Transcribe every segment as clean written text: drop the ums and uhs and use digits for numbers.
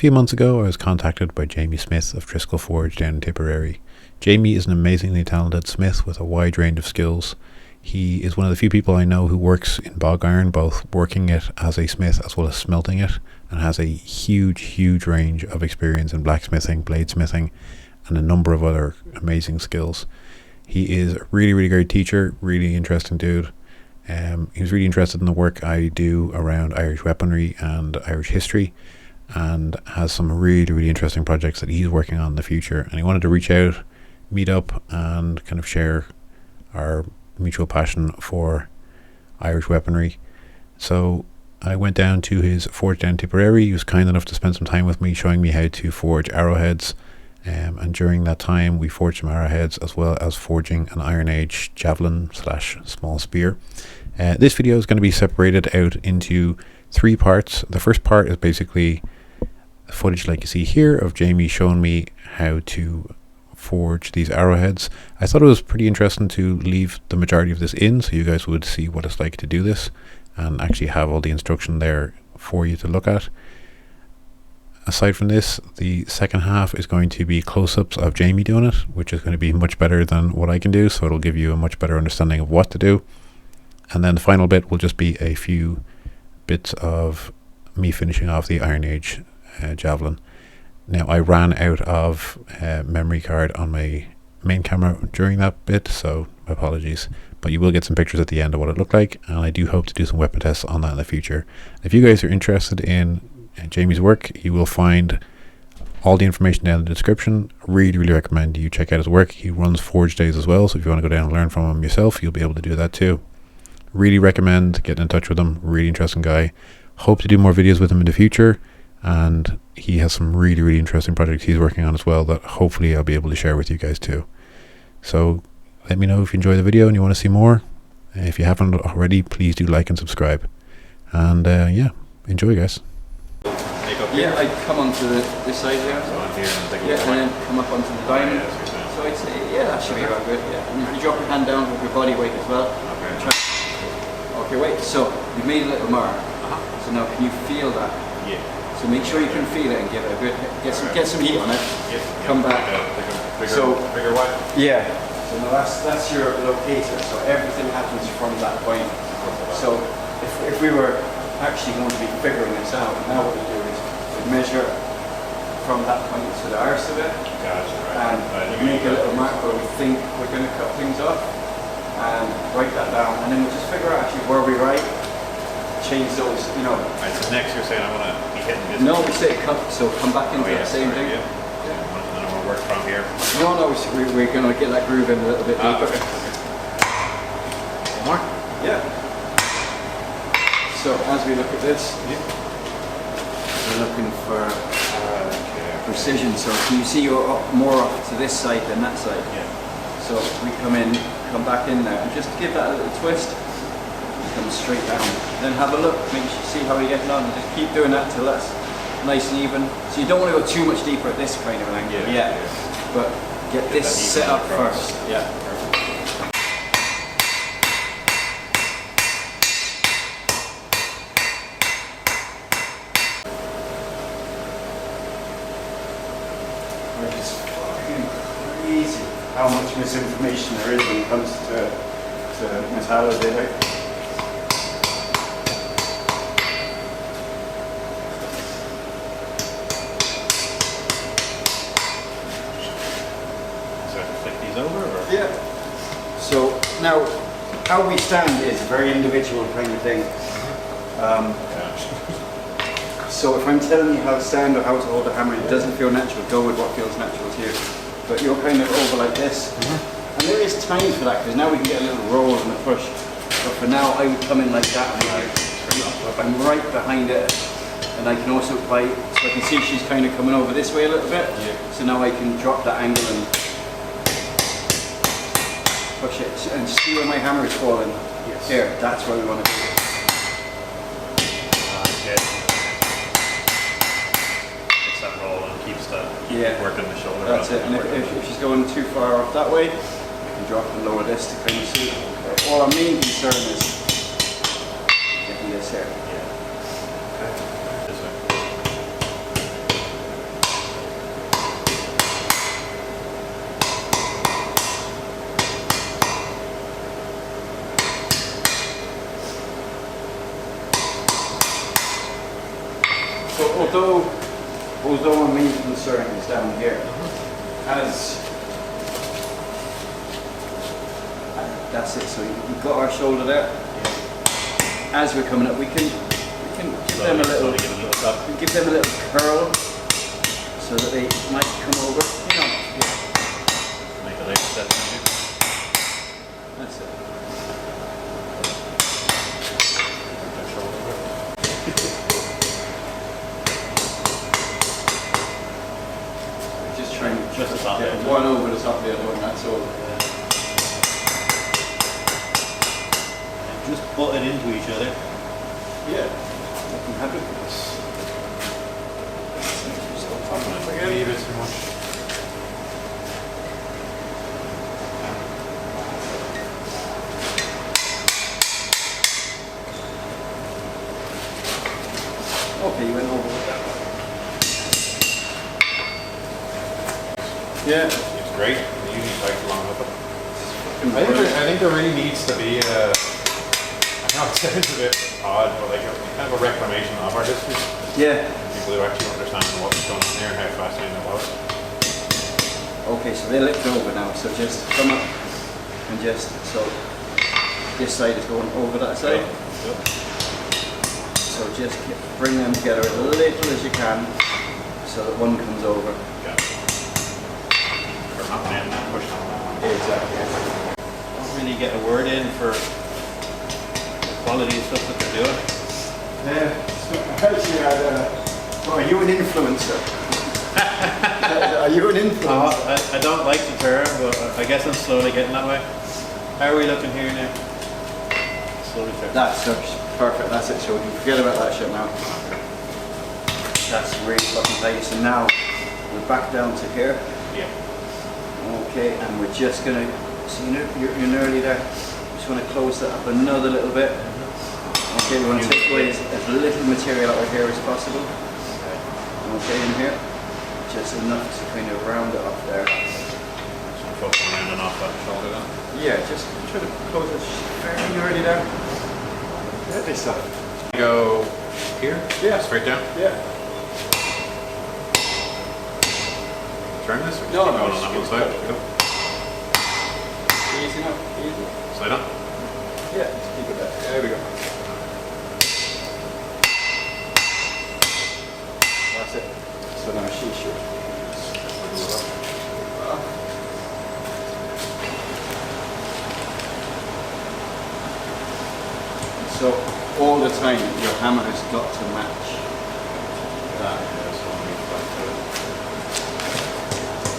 few months ago I was contacted by Jamie Smith of Triscele Forge down in Tipperary. Jamie is an amazingly talented smith with a wide range of skills. He is one of the few people I know who works in bog iron, both working it as a smith as well as smelting it, and has a huge range of experience in blacksmithing, bladesmithing, and a number of other amazing skills. He is a really great teacher, really interesting dude. He was really interested in the work I do around Irish weaponry and Irish history, and has some really interesting projects that he's working on in the future. And he wanted to reach out, meet up, and kind of share our mutual passion for Irish weaponry. So I went down to his forge down in Tipperary. He was kind enough to spend some time with me, showing me how to forge arrowheads. And during that time we forged some arrowheads, as well as forging an Iron Age javelin / small spear. This video is going to be separated out into 3 parts. The first part is basically footage like you see here of Jamie showing me how to forge these arrowheads. I thought it was pretty interesting to leave the majority of this in so you guys would see what it's like to do this and actually have all the instruction there for you to look at. Aside from this, the second half is going to be close-ups of Jamie doing it, which is going to be much better than what I can do, so it'll give you a much better understanding of what to do. And then the final bit will just be a few bits of me finishing off the Iron Age javelin. Now, I ran out of memory card on my main camera during that bit, so apologies, but you will get some pictures at the end of what it looked like, and I do hope to do some weapon tests on that in the future. If you guys are interested in Jamie's work, you will find all the information down in the description. Really recommend you check out his work. He runs forge days as well, so if you want to go down and learn from him yourself, you'll be able to do that too. Really recommend getting in touch with him. Really interesting guy. Hope to do more videos with him in the future, and he has some really interesting projects he's working on as well that hopefully I'll be able to share with you guys too. So let me know if you enjoy the video and you want to see more. If you haven't already, please do like and subscribe, and yeah, enjoy guys. Yeah, I come onto this side here. So on here and then come up onto the diamond. So I'd say, yeah, that should be about good. Yeah. And you drop your hand down with your body weight as well. Okay, wait. So you've made a little mark. So now can you feel that? Yeah. So make sure you can feel it and give it a good, get some heat on it. Yes. Come back. Bigger what? Yeah. So now that's your locator. So everything happens from that point. So if we were actually going to be figuring this out, now what we do is we measure from that point to the arse of it. Gotcha, right. And make a little mark where we think we're going to cut things off, and write that down, and then we'll just figure out actually where we write, change those, you know. Right, so next you're saying I want to be hitting this. No, we say cut, so come back into the same thing. Yeah. And I want to work from here. No, we're going to get that groove in a little bit deeper. Okay. One more? Yeah. So as we look at this, we're looking for precision. So can you see you're up more off to this side than that side? Yeah. So we come back in there, and just give that a little twist. Come straight down. Then have a look. Make sure you see how you're getting on. And just keep doing that till that's nice and even. So you don't want to go too much deeper at this kind of an angle. Yeah. But get this set up first. Yeah. It's fucking crazy how much misinformation there is when it comes to metallurgy, right? So I can flick these over, or? Yeah. So now, how we stand is a very individual kind of thing. So if I'm telling you how to stand or how to hold a hammer, it doesn't feel natural, go with what feels natural to you. But you're kind of over like this. And there is time for that, because now we can get a little roll and a push. But for now, I would come in like that, and I'm right behind it. And I can also so I can see she's kind of coming over this way a little bit. Yeah. So now I can drop that angle and push it. And see where my hammer is falling? Yes. Here, that's where we want to do it. Working the shoulder. That's it. And if she's going too far off that way, I can drop and lower this to kind of see. Okay. All our main concern is getting this here. Yeah. Okay. This way. although my main concern is down here, as that's it. So we've got our shoulder there. As we're coming up, we can give them a little curl so that they might come over. You know. Make a leg step. That's it. Just trying to Just the top get end. one over the top of the other one. That's all. Just butt it into each other. Yeah. I'm happy with this. Leave it too much. Okay, you went over with that one. Yeah. It's great. The uni takes along with it. I think there really needs to be a, I know it sounds a bit odd, but like a kind of a reclamation of our history. Yeah. People who actually understand what was going on there and how fascinating it was. Okay, so they're licked over now, so just come up and just, so this side is going over that side. Yep. So just bring them together as little as you can so that one comes over. Okay. Or not man, not push on that one. Exactly. Don't really get a word in for the quality of stuff that they're doing. Yeah, so actually so are you an influencer? Are you an influencer? I don't like the term, but I guess I'm slowly getting that way. How are we looking here now? Slowly turn. That's perfect, that's it, so we can forget about that shit now. That's really fucking tight. So now we're back down to here. Yeah. Okay, and we're just gonna, so you're nearly there. Just want to close that up another little bit. Okay, we want to take away as little material out of here as possible. Okay, in here. Just enough to kind of round it up there. Some focus around and off that shoulder then. Yeah, just try to close it very nearly there. Get this up. Go here? Yeah. Straight down? Yeah. Turn this? Or just No, keep no, going on just that keep one side? it. Cool. Easy enough, easy. Slide on? Yeah, just keep it there. There we go. That's it. So now she should. So all the time your hammer has got to match that.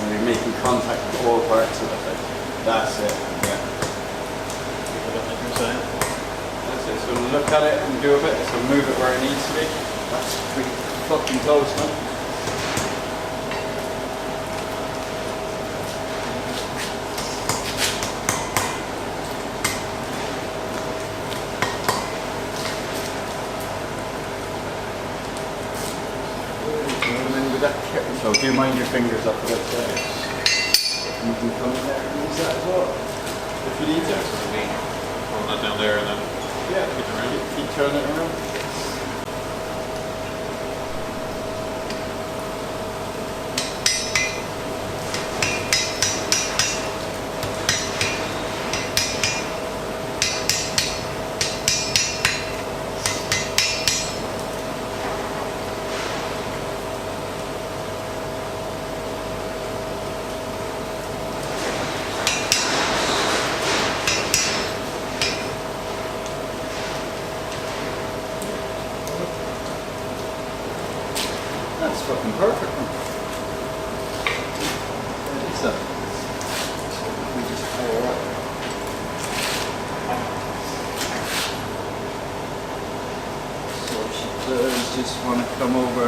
And you're making contact with all parts of the thing. That's it. Yeah. That's it. So look at it and do a bit. So move it where it needs to be. That's pretty fucking close, man. So do mind your fingers up a bit there. You can come in there and use that as well. If you need to. Hold that down there and then Yeah. keep it around. Keep turning it around. That's fucking perfect. It's a. We just fire up. So she does just want to come over.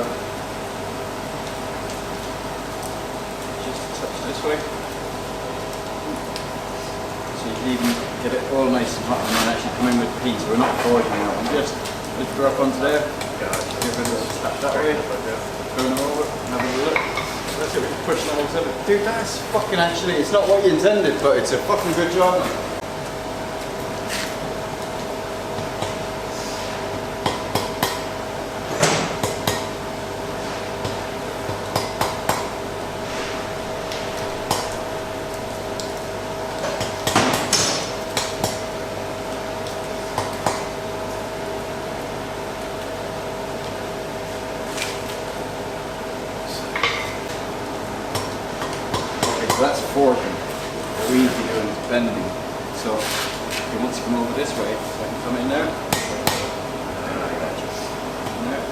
Just a touch this way. So you can even get it all nice and hot and then actually come in with the heat. So we're not forging out. And just lift her up onto there. Give it a little tap that way. Turn it over, have a look. That's it, we're just pushing it all together. Dude, that's fucking actually, it's not what you intended, but it's a fucking good job, man. forging. What we need to be doing is bending. So he wants to come over this way, so I can come in there. Like that, just in there.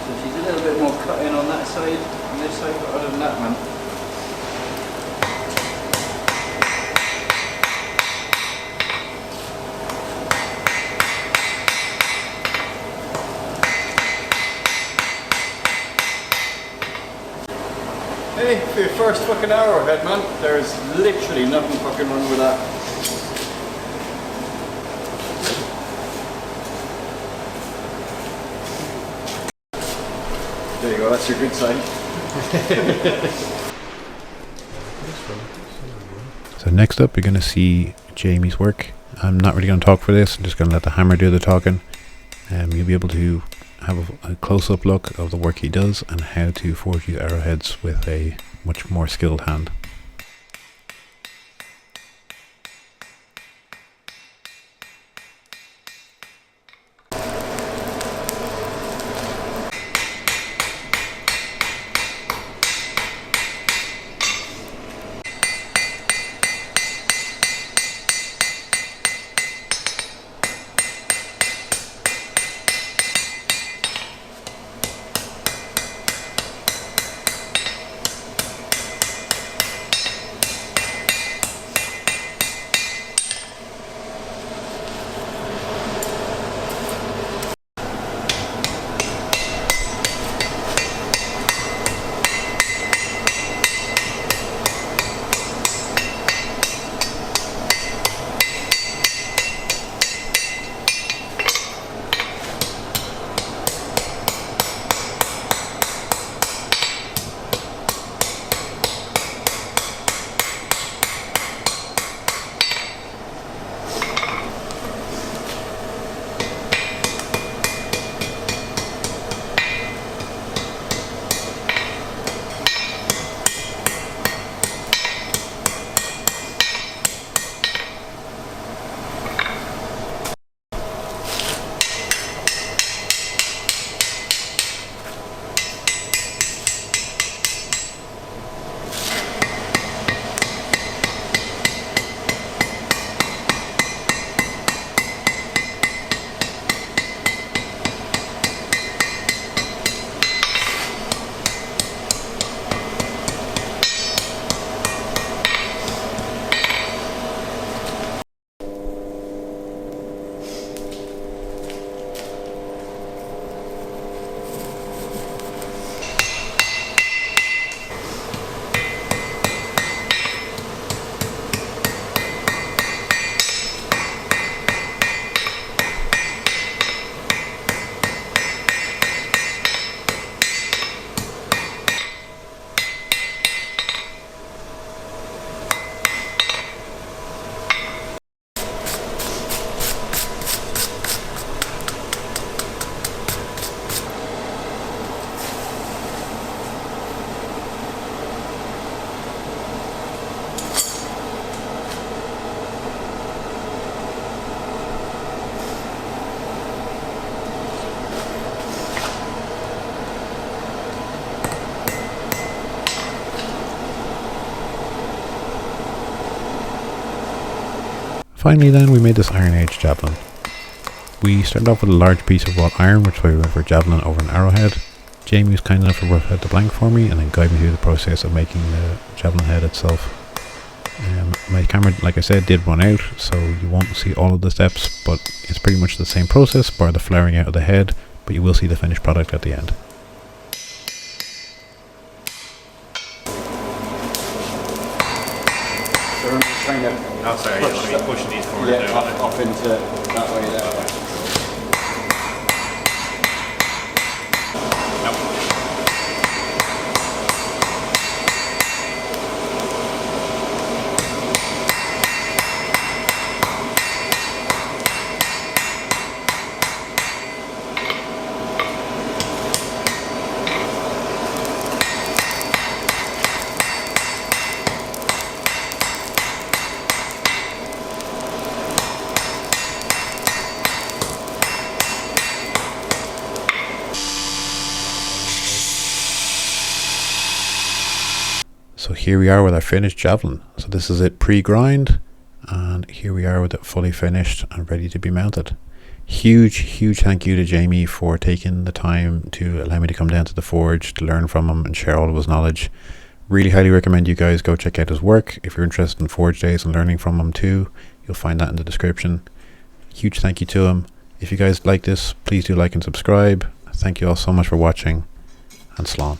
So she's a little bit more cut in on that side, on this side, but other than that, man. Hey, for your first fucking arrowhead, man, there's literally nothing fucking wrong with that. There you go, that's your good side. So next up, you're going to see Jamie's work. I'm not really going to talk for this. I'm just going to let the hammer do the talking. You'll be able to have a close-up look of the work he does and how to forge these arrowheads with a much more skilled hand. Finally then, we made this Iron Age javelin. We started off with a large piece of wrought iron, which is why we went for javelin over an arrowhead. Jamie was kind enough to rough out the blank for me and then guide me through the process of making the javelin head itself. My camera, like I said, did run out, so you won't see all of the steps, but it's pretty much the same process, bar the flaring out of the head, but you will see the finished product at the end. So I'm trying to let me push these corners down. Up into that way there. here we are with our finished javelin. So this is it pre-grind, and here we are with it fully finished and ready to be mounted. Huge thank you to Jamie for taking the time to allow me to come down to the forge to learn from him and share all of his knowledge. Really highly recommend you guys go check out his work. If you're interested in forge days and learning from him too, you'll find that in the description. Huge thank you to him. If you guys like this, please do like and subscribe. Thank you all so much for watching, and slán.